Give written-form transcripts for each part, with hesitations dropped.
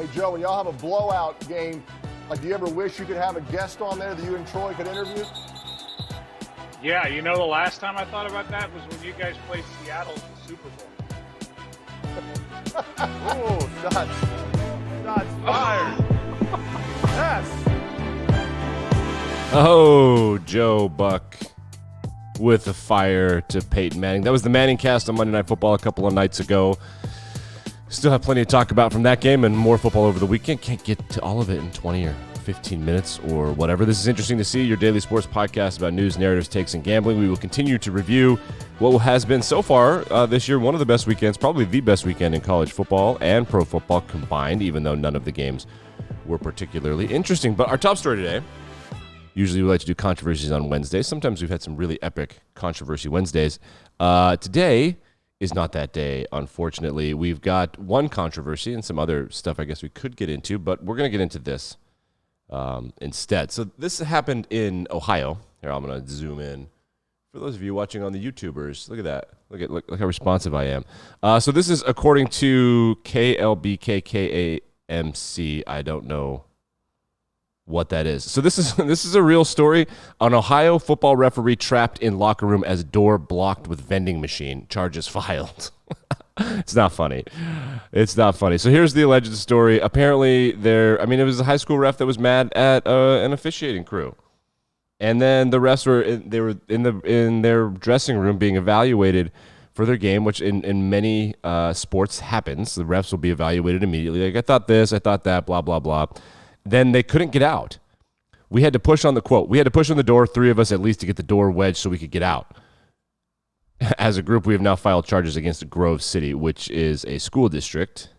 Hey, Joe, when y'all have a blowout game, like, do you ever wish you could have a guest on there that you and Troy could interview? Yeah, you know, the last time I thought about that was when you guys played Seattle in the Super Bowl. Oh, shots fired. Yes. Oh, Joe Buck with a fire to Peyton Manning. That was the Manning cast on Monday Night Football a couple of nights ago. Still have plenty to talk about from that game and more football over the weekend. Can't get to all of it in 20 or 15 minutes or whatever. This is Interesting to See, your daily sports podcast about news, narratives, takes, and gambling. We will continue to review what has been so far this year one of the best weekends, probably the best weekend in college football and pro football combined, even though none of the games were particularly interesting. But our top story today, usually we like to do controversies on Wednesdays. Sometimes we've had some really epic controversy Wednesdays. Today is not that day, unfortunately. We've got one controversy and some other stuff I guess we could get into, but we're going to get into this instead. So this happened in Ohio. Here, I'm going to zoom in. For those of you watching on the YouTubers, look at that. Look how responsive I am. So this is according to KLBKKAMC. I don't know what that is. So this is a real story. An Ohio football referee trapped in locker room as door blocked with vending machine. Charges filed. It's not funny. It's not funny. So here's the alleged story. Apparently it was a high school ref that was mad at an officiating crew. And then the refs were in their dressing room being evaluated for their game, which in many sports happens. The refs will be evaluated immediately. Like, I thought this, I thought that, blah, blah, blah. Then they couldn't get out. We had to push on the quote. We had to push on the door, three of us at least, to get the door wedged so we could get out. As a group, we have now filed charges against Grove City, which is a school district.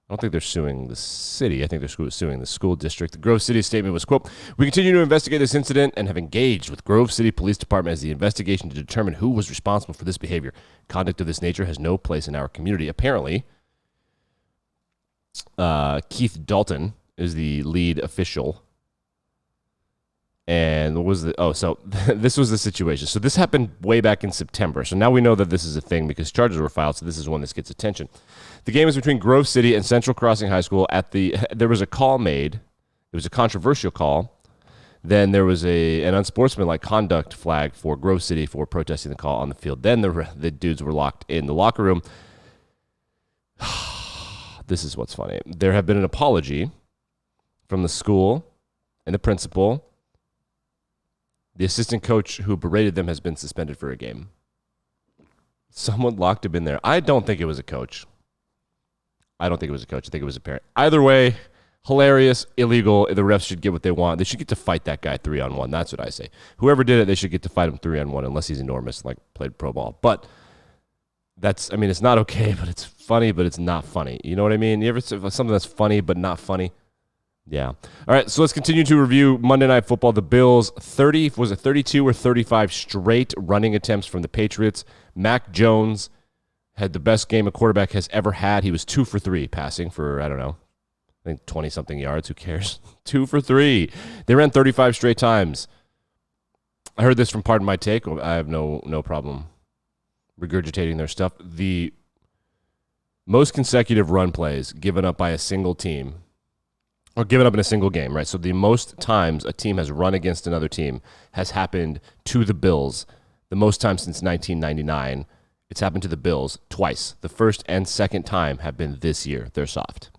I don't think they're suing the city. I think they're suing the school district. The Grove City statement was, quote, "We continue to investigate this incident and have engaged with Grove City Police Department as the investigation to determine who was responsible for this behavior. Conduct of this nature has no place in our community." Apparently, Keith Dalton is the lead official. And this was the situation. So this happened way back in September. So now we know that this is a thing because charges were filed. So this is when this gets attention. The game is between Grove City and Central Crossing High School. There was a call made. It was a controversial call. Then there was an unsportsmanlike conduct flag for Grove City for protesting the call on the field. Then the dudes were locked in the locker room. This is what's funny. There have been an apology from the school and the principal. The assistant coach who berated them has been suspended for a game. Someone locked him in there. I don't think it was a coach. I think it was a parent. Either way, hilarious, illegal. The refs should get what they want. They should get to fight that guy 3-on-1. That's what I say. Whoever did it, they should get to fight him 3-on-1 unless he's enormous, like played pro ball. But it's not okay, but it's funny, but it's not funny. You know what I mean? You ever see something that's funny but not funny? Yeah. All right, so let's continue to review Monday Night Football. The Bills, 32 or 35 straight running attempts from the Patriots. Mac Jones had the best game a quarterback has ever had. He was 2 for 3 passing for, I don't know, I think 20-something yards. Who cares? 2 for 3. They ran 35 straight times. I heard this from Pardon My Take. I have no problem regurgitating their stuff. The most consecutive run plays given up by a single team or given up in a single game, right? So the most times a team has run against another team has happened to the Bills. The most times since 1999, it's happened to the Bills twice. The first and second time have been this year. They're soft.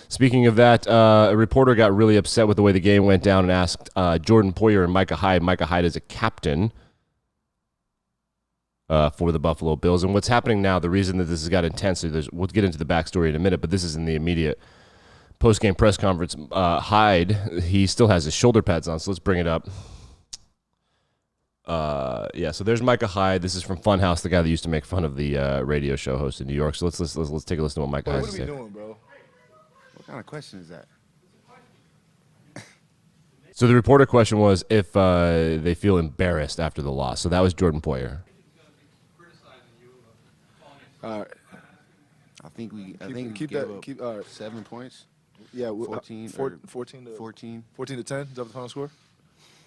Speaking of that, a reporter got really upset with the way the game went down and asked Jordan Poyer and Micah Hyde. Micah Hyde is a captain for the Buffalo Bills. And what's happening now, the reason that this has got intense, we'll get into the backstory in a minute, but this is in the immediate post-game press conference. Hyde, he still has his shoulder pads on, so let's bring it up. So there's Micah Hyde. This is from Funhouse, the guy that used to make fun of the radio show host in New York. So let's take a listen to what Micah Hyde has to say. What are we doing, bro? What kind of question is that? So the reporter question was if they feel embarrassed after the loss. So that was Jordan Poyer. I think we gave up 7 points. Yeah, 14 to 10. Is that the final score?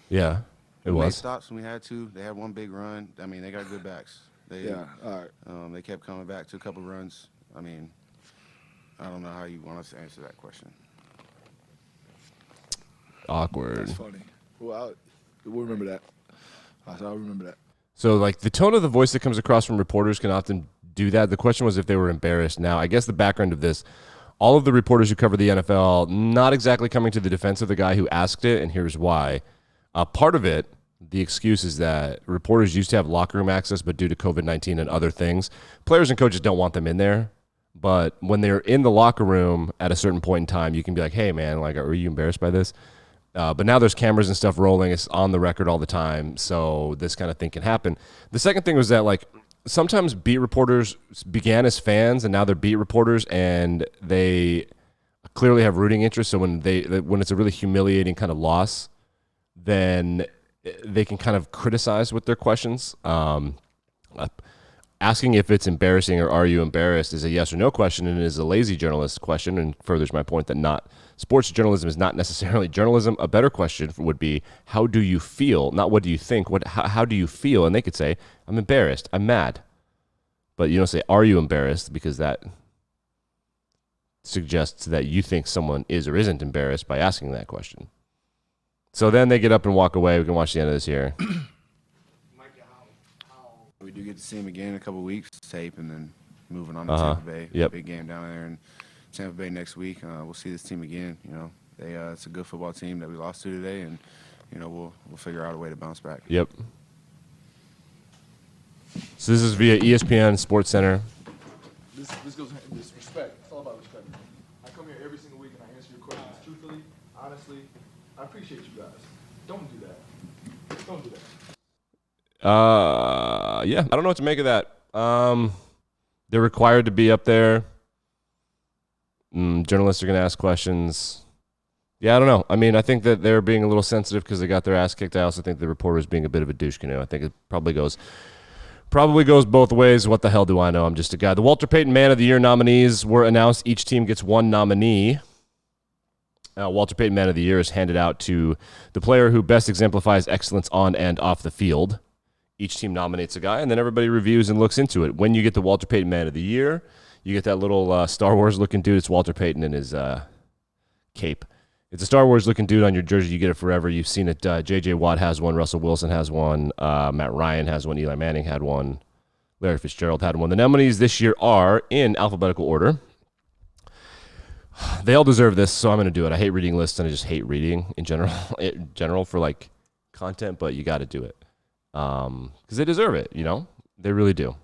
Yeah, it was. Made stops when we had to. They had one big run. I mean, they got good backs. All right. They kept coming back to a couple runs. I mean, I don't know how you want us to answer that question. Awkward. That's funny. Well, we'll remember that. I'll remember that. So, like, the tone of the voice that comes across from reporters can often do that. The question was if they were embarrassed. Now, I guess the background of this, all of the reporters who cover the NFL, not exactly coming to the defense of the guy who asked it, and here's why. Part of it, the excuse is that reporters used to have locker room access, but due to COVID-19 and other things, players and coaches don't want them in there. But when they're in the locker room at a certain point in time, you can be like, hey, man, like, are you embarrassed by this? But now there's cameras and stuff rolling. It's on the record all the time, so this kind of thing can happen. The second thing was that, like, sometimes beat reporters began as fans, and now they're beat reporters, and they clearly have rooting interest. So when it's a really humiliating kind of loss, then they can kind of criticize with their questions. Asking if it's embarrassing or are you embarrassed is a yes or no question, and it is a lazy journalist question, and furthers my point that sports journalism is not necessarily journalism. A better question would be, how do you feel? Not what do you think, how do you feel? And they could say, I'm embarrassed, I'm mad. But you don't say, are you embarrassed? Because that suggests that you think someone is or isn't embarrassed by asking that question. So then they get up and walk away. We can watch the end of this here. We do get to see him again in a couple of weeks, tape, and then moving on to Tampa Bay. Yep. Big game down there in Tampa Bay next week. We'll see this team again. You know, it's a good football team that we lost to today, and you know we'll figure out a way to bounce back. Yep. So this is via ESPN Sports Center. This goes this respect. It's all about respect. I come here every single week and I answer your questions truthfully, honestly. I appreciate you guys. Don't do that. Don't do that. Yeah, I don't know what to make of that. They're required to be up there. Journalists are going to ask questions. Yeah, I don't know. I mean, I think that they're being a little sensitive because they got their ass kicked. I also think the reporter is being a bit of a douche canoe. I think it probably goes both ways. What the hell do I know? I'm just a guy. The Walter Payton Man of the Year nominees were announced. Each team gets one nominee. Walter Payton Man of the Year is handed out to the player who best exemplifies excellence on and off the field. Each team nominates a guy, and then everybody reviews and looks into it. When you get the Walter Payton Man of the Year, you get that little Star Wars-looking dude. It's Walter Payton in his cape. It's a Star Wars-looking dude on your jersey. You get it forever. You've seen it. J.J. Watt has one. Russell Wilson has one. Matt Ryan has one. Eli Manning had one. Larry Fitzgerald had one. The nominees this year are in alphabetical order. They all deserve this, so I'm going to do it. I hate reading lists, and I just hate reading in general for, like, content, but you got to do it. Because they deserve it, you know? They really do.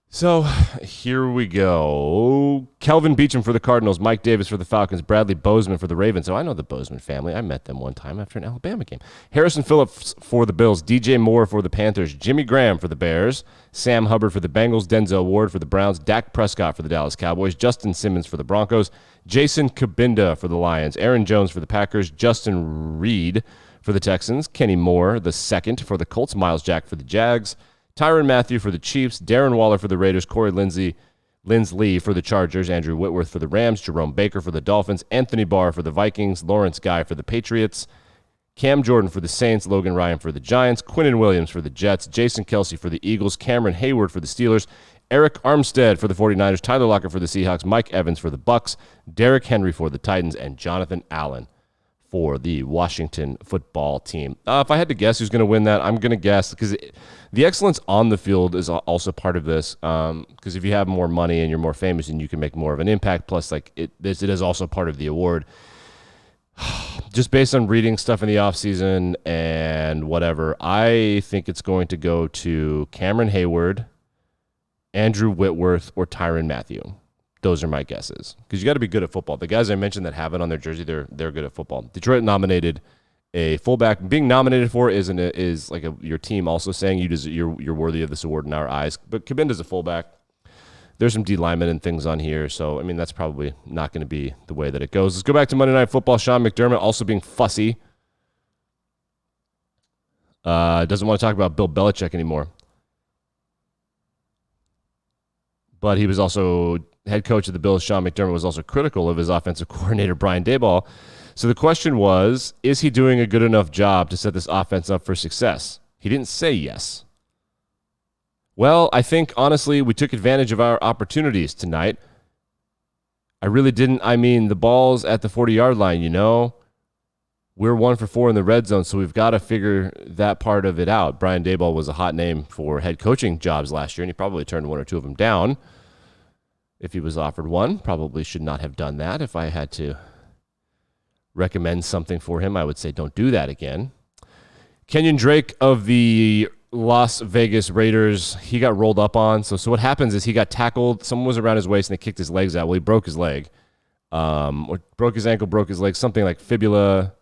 So, here we go. Kelvin Beachum for the Cardinals, Mike Davis for the Falcons, Bradley Bozeman for the Ravens. Oh, I know the Bozeman family. I met them one time after an Alabama game. Harrison Phillips for the Bills, DJ Moore for the Panthers, Jimmy Graham for the Bears, Sam Hubbard for the Bengals, Denzel Ward for the Browns, Dak Prescott for the Dallas Cowboys, Justin Simmons for the Broncos, Jason Kabinda for the Lions, Aaron Jones for the Packers, Justin Reed for the Texans, Kenny Moore the second for the Colts, Miles Jack for the Jags, Tyrann Mathieu for the Chiefs, Darren Waller for the Raiders, Corey Linsley for the Chargers, Andrew Whitworth for the Rams, Jerome Baker for the Dolphins, Anthony Barr for the Vikings, Lawrence Guy for the Patriots, Cam Jordan for the Saints, Logan Ryan for the Giants, Quinnen Williams for the Jets, Jason Kelsey for the Eagles, Cameron Hayward for the Steelers, Eric Armstead for the 49ers, Tyler Lockett for the Seahawks, Mike Evans for the Bucks, Derrick Henry for the Titans, and Jonathan Allen for the Washington football team. If I had to guess who's going to win that, I'm going to guess, because the excellence on the field is also part of this, because if you have more money and you're more famous and you can make more of an impact, plus like it is also part of the award. Just based on reading stuff in the offseason and whatever, I think it's going to go to Cameron Hayward, Andrew Whitworth, or Tyrann Mathieu. Those are my guesses, because you got to be good at football. The guys I mentioned that have it on their jersey, they're good at football. Detroit nominated a fullback. Being nominated for is like your team also saying you're worthy of this award in our eyes. But Kabinda's a fullback. There's some D linemen and things on here, so I mean that's probably not going to be the way that it goes. Let's go back to Monday Night Football. Sean McDermott also being fussy. Doesn't want to talk about Bill Belichick anymore. But he was also head coach of the Bills. Sean McDermott was also critical of his offensive coordinator, Brian Daboll. So the question was, is he doing a good enough job to set this offense up for success? He didn't say yes. Well, I think, honestly, we took advantage of our opportunities tonight. I really didn't. I mean, the ball's at the 40-yard line, you know. We're 1 for 4 in the red zone, so we've got to figure that part of it out. Brian Daboll was a hot name for head coaching jobs last year, and he probably turned 1 or 2 of them down. If he was offered one, probably should not have done that. If I had to recommend something for him, I would say don't do that again. Kenyan Drake of the Las Vegas Raiders, he got rolled up on. So what happens is he got tackled. Someone was around his waist, and they kicked his legs out. Well, he broke his leg. Or broke his ankle, broke his leg, something like fibula,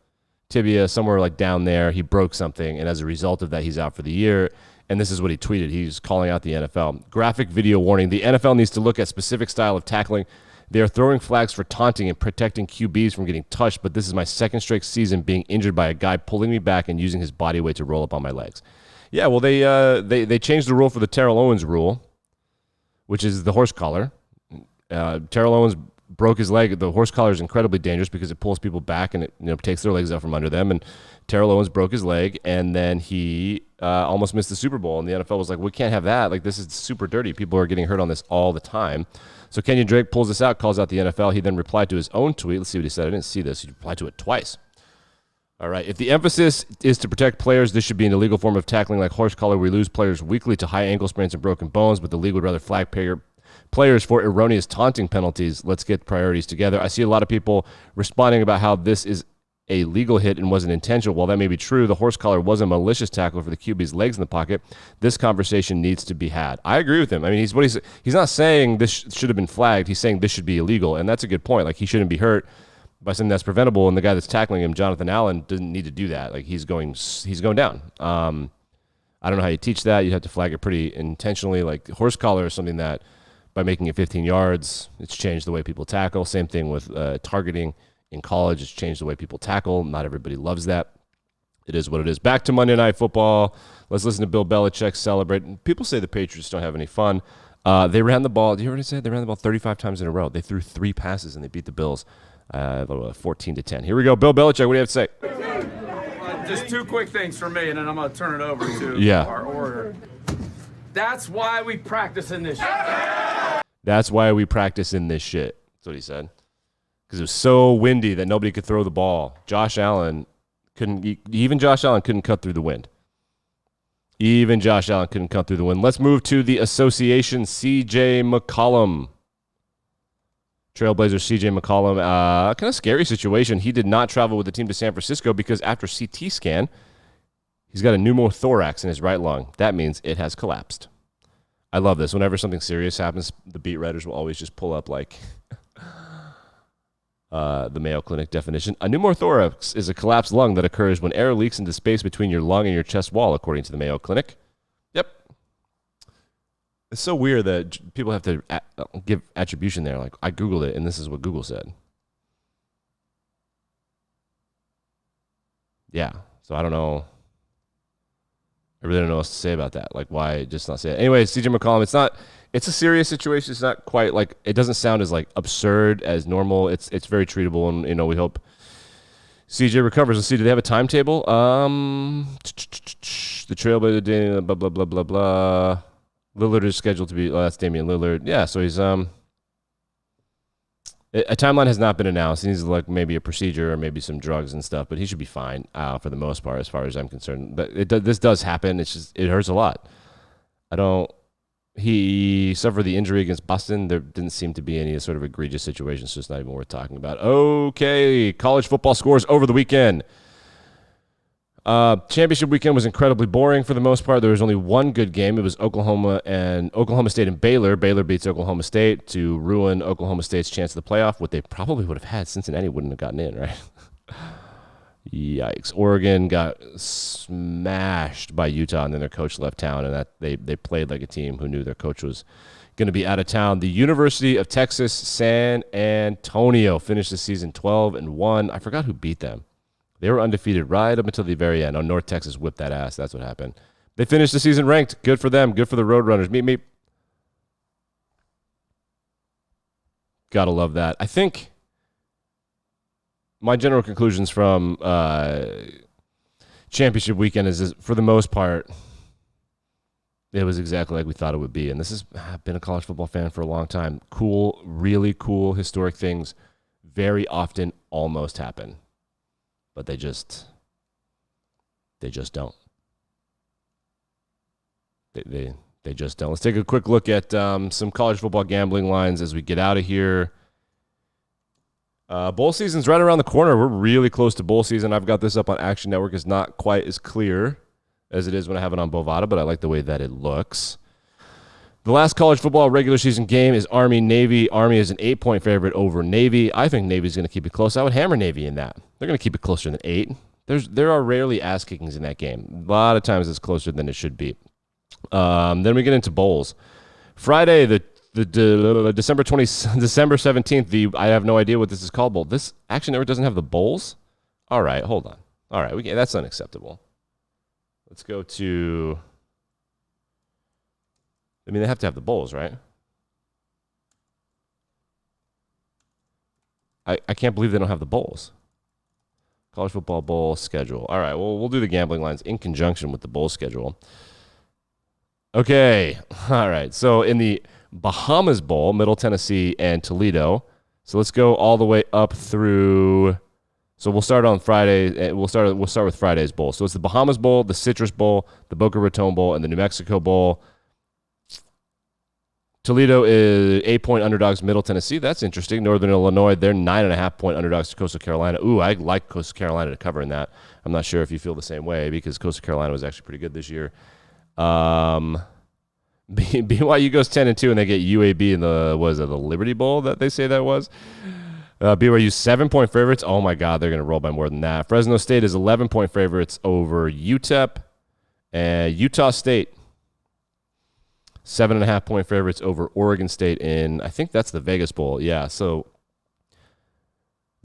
tibia, somewhere like down there. He broke something, and as a result of that, he's out for the year. And this is what he tweeted. He's calling out the NFL. Graphic video warning. The NFL needs to look at specific style of tackling. They are throwing flags for taunting and protecting QBs from getting touched, but this is my second straight season being injured by a guy pulling me back and using his body weight to roll up on my legs. Yeah, well, they changed the rule for the Terrell Owens rule, which is the horse collar. Terrell Owens broke his leg. The horse collar is incredibly dangerous because it pulls people back and it takes their legs out from under them. And Terrell Owens broke his leg, and then he almost missed the Super Bowl. And the NFL was like, we can't have that. Like, this is super dirty. People are getting hurt on this all the time. So Kenyan Drake pulls this out, calls out the NFL. He then replied to his own tweet. Let's see what he said. I didn't see this. He replied to it twice. All right. If the emphasis is to protect players, this should be an illegal form of tackling like horse collar. We lose players weekly to high ankle sprains and broken bones, but the league would rather flag players for erroneous taunting penalties. Let's get priorities together. I see a lot of people responding about how this is a legal hit and wasn't intentional. While that may be true, the horse collar was a malicious tackle for the QB's legs in the pocket. This conversation needs to be had. I agree with him. I mean, he's not saying this should have been flagged. He's saying this should be illegal, and that's a good point. Like, he shouldn't be hurt by something that's preventable, and the guy that's tackling him, Jonathan Allen, didn't need to do that. Like, he's going down. I don't know how you teach that. You'd have to flag it pretty intentionally. Like, horse collar is something that, by making it 15 yards, it's changed the way people tackle. Same thing with targeting. In college, it's changed the way people tackle. Not everybody loves that. It is what it is. Back to Monday Night Football. Let's listen to Bill Belichick celebrate. People say the Patriots don't have any fun. They ran the ball. Did you already say they ran the ball 35 times in a row? They threw 3 passes, and they beat the Bills 14-10. Here we go. Bill Belichick, what do you have to say? Just 2 quick things for me, and then I'm going to turn it over to our orator. That's why we practice in this shit. That's why we practice in this shit. That's what he said. Because it was so windy that nobody could throw the ball. Josh Allen couldn't cut through the wind. Even Josh Allen couldn't cut through the wind. Let's move to the association. CJ McCollum. Trailblazer CJ McCollum. Kind of scary situation. He did not travel with the team to San Francisco because after CT scan, he's got a pneumothorax in his right lung. That means it has collapsed. I love this. Whenever something serious happens, the beat writers will always just pull up like the Mayo Clinic definition. A pneumothorax is a collapsed lung that occurs when air leaks into space between your lung and your chest wall, according to the Mayo Clinic. Yep. It's so weird that people have to give attribution there. Like, I Googled it, and this is what Google said. Yeah. So I don't know. I really don't know what to say about that. Like, why just not say it? Anyway, CJ McCollum, it's a serious situation. It's not quite like, it doesn't sound as like absurd as normal. It's very treatable, and we hope CJ recovers. Let's see, do they have a timetable? The Trailblazer, blah blah blah blah blah. Lillard is scheduled to be. Oh, that's Damian Lillard. Yeah, so he's a timeline has not been announced. He needs to look maybe a procedure or maybe some drugs and stuff, but he should be fine for the most part, as far as I'm concerned. But this does happen. It's just, it hurts a lot. He suffered the injury against Boston. There didn't seem to be any sort of egregious situation, so it's not even worth talking about. Okay, college football scores over the weekend. Championship weekend was incredibly boring for the most part. There was only one good game. It was Oklahoma State and Baylor. Baylor beats Oklahoma State to ruin Oklahoma State's chance of the playoff. What they probably would have had. Cincinnati wouldn't have gotten in, right? Yikes. Oregon got smashed by Utah, and then their coach left town, and that they played like a team who knew their coach was going to be out of town. The University of Texas San Antonio finished the season 12-1. I forgot who beat them. They were undefeated right up until the very end. North Texas whipped that ass. That's what happened. They finished the season ranked. Good for them. Good for the Roadrunners. Meep. Gotta love that. I think my general conclusions from championship weekend is for the most part, It was exactly like we thought it would be. And this has been a college football fan for a long time. Cool, really cool, historic things very often almost happen. But they just don't. They just don't. Let's take a quick look at some college football gambling lines as we get out of here. Bowl season's right around the corner. We're really close to bowl season. I've got this up on Action Network. It's not quite as clear as it is when I have it on Bovada, but I like the way that it looks. The last college football regular season game is Army-Navy. Army is an 8-point favorite over Navy. I think Navy's going to keep it close. I would hammer Navy in that. They're going to keep it closer than 8. There are rarely ass-kickings in that game. A lot of times it's closer than it should be. Then we get into bowls. Friday, the December 17th, I have no idea what this is called bowl. This Action Network doesn't have the bowls? All right, hold on. All right, that's unacceptable. Let's go to, they have to have the bowls, right? I can't believe they don't have the bowls. College football bowl schedule. All right, well, we'll do the gambling lines in conjunction with the bowl schedule. Okay, all right. So in the Bahamas Bowl, Middle Tennessee and Toledo. So let's go all the way up through. So we'll start on Friday. We'll start with Friday's bowl. So it's the Bahamas Bowl, the Citrus Bowl, the Boca Raton Bowl, and the New Mexico Bowl. Toledo is 8-point underdogs, Middle Tennessee. That's interesting. Northern Illinois, they're 9.5-point underdogs to Coastal Carolina. Ooh, I like Coastal Carolina to cover in that. I'm not sure if you feel the same way because Coastal Carolina was actually pretty good this year. BYU goes 10-2 and they get UAB in the Liberty Bowl that they say that was. BYU 7-point favorites. Oh my God, they're going to roll by more than that. Fresno State is 11-point favorites over UTEP, and Utah State 7.5-point favorites over Oregon State in, I think that's the Vegas Bowl. Yeah, so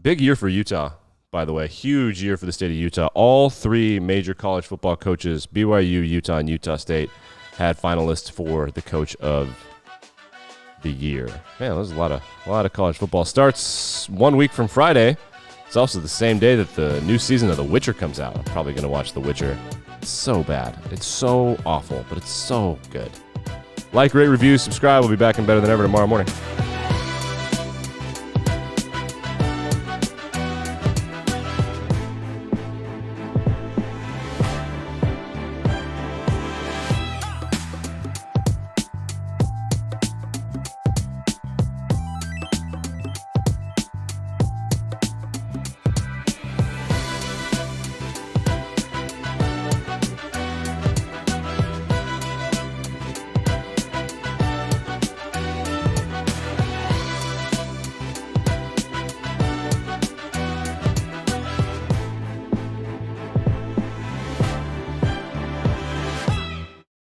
big year for Utah. By the way, huge year for the state of Utah. All 3 major college football coaches, BYU, Utah, and Utah State, had finalists for the coach of the year. Man, there's a lot of college football. Starts 1 week from Friday. It's also the same day that the new season of The Witcher comes out. I'm probably going to watch The Witcher. It's so bad. It's so awful, but it's so good. Like, rate, review, subscribe. We'll be back in Better Than Ever tomorrow morning.